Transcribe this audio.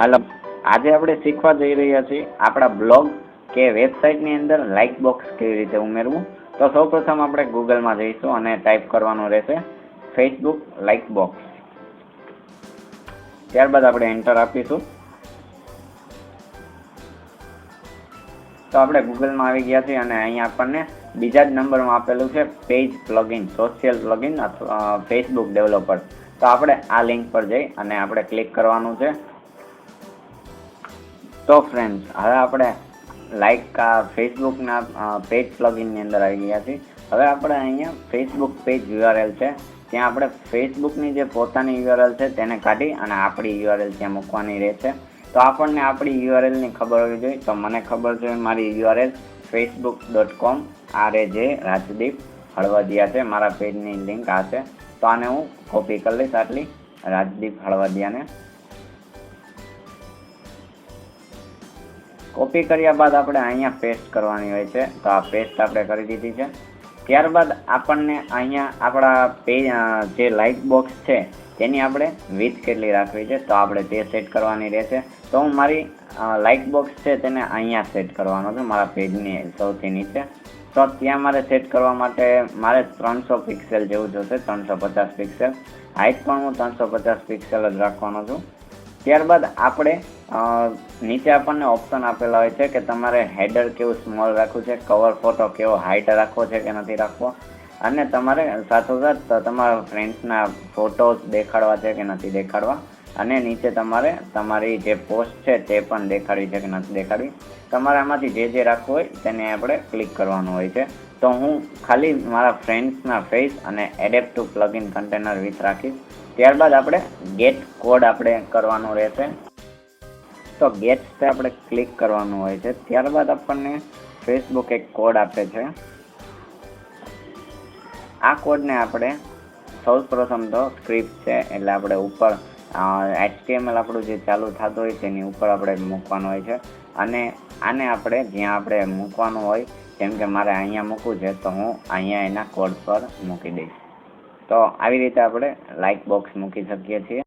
હાલો, આજે આપણે શીખવા જઈ રહ્યા છીએ આપણા બ્લોગ કે વેબસાઇટની અંદર લાઇક બોક્સ કેવી રીતે ઉમેરવું. તો સૌપ્રથમ આપણે ગૂગલમાં જઈશું અને ટાઈપ કરવાનું રહેશે ફેસબુક લાઇક બોક્સ. ત્યારબાદ આપણે એન્ટર આપીશું. તો આપણે ગૂગલમાં આવી ગયા છીએ અને અહીંયા આપણને બીજા જ નંબરમાં આપેલું છે પેજ પ્લગઇન, સોશિયલ પ્લગઇન અથવા ફેસબુક ડેવલપર. તો આપણે આ લિંક પર જઈ અને આપણે ક્લિક કરવાનું છે. તો ફ્રેન્ડ્સ, હવે આપણે ફેસબુકના પેજ પ્લગઇનની અંદર આવી ગયા છીએ. હવે આપણે અહીંયા ફેસબુક પેજ URL છે, ત્યાં આપણે ફેસબુકની જે પોતાની URL છે તેને કાઢી અને આપણી URL ત્યાં મૂકવાની રહેશે. તો આપણને આપણી URLની ખબર હોવી જોઈએ. તો મને ખબર છે મારી URL facebook.com RAJ Rajdeep Halvadiya છે. મારા પેજની લિંક આ છે. તો આને હું કોપી કરી લઈશ, આટલી રાજદીપ હળવદિયાને. કોપી કર્યા બાદ આપણે અહીંયા પેસ્ટ કરવાની હોય છે. તો આ પેસ્ટ આપણે કરી દીધી છે. ત્યારબાદ આપણને અહીંયા આપણા પેજ જે લાઇક બોક્સ છે તેની આપણે વિડ્થ કેટલી રાખવી છે, તો આપણે તે સેટ કરવાની રહેશે. તો હું મારી લાઇક બોક્સ છે તેને અહીંયા સેટ કરવાનો છું, મારા પેજની સૌથી નીચે. તો ત્યાં મારે સેટ કરવા માટે મારે 300 પિક્સેલ જેવું જોશે, 350 પિક્સેલ. હાઇટ પણ હું 350 પિક્સેલ જ રાખવાનો છું. ત્યારબાદ આપણે નીચે આપણને ઓપ્શન આપેલા હોય છે કે તમારે હેડર કેવું સ્મોલ રાખવું છે, કવર ફોટો કેવો હાઇટ રાખવો છે કે નથી રાખવો, અને તમારે સાથોસાથ તમારા ફ્રેન્ડ્સના ફોટોઝ દેખાડવા છે કે નથી દેખાડવા, અને નીચે તમારે તમારી જે પોસ્ટ છે તે પણ દેખાડવી છે કે નથી દેખાડવી. તમારે આમાંથી જે રાખવું હોય તેને આપણે ક્લિક કરવાનું હોય છે. તો હું ખાલી મારા ફ્રેન્ડ્સના ફેસ અને adapt to plugin container with રાખીશ. ત્યારબાદ આપણે ગેટ કોડ આપણે કરવાનું રહેશે. તો ગેટ્સ પર આપણે ક્લિક કરવાનું હોય છે. ત્યારબાદ આપણને ફેસબુક એક કોડ આપે છે. આ કોડને આપણે સૌપ્રથમ તો સ્ક્રિપ્ટ છે એટલે આપણે ઉપર HTML આપણું જે ચાલુ થતું હોય તેની ઉપર આપણે મૂકવાનું હોય છે. અને આને આપણે જ્યાં આપણે મૂકવાનું હોય, જેમ કે મારે અહીંયા મૂકવું છે તો હું અહીંયા એના કોડ પર મૂકી દઈશ. તો આવી રીતે આપણે લાઇક બોક્સ મૂકી શકીએ છીએ.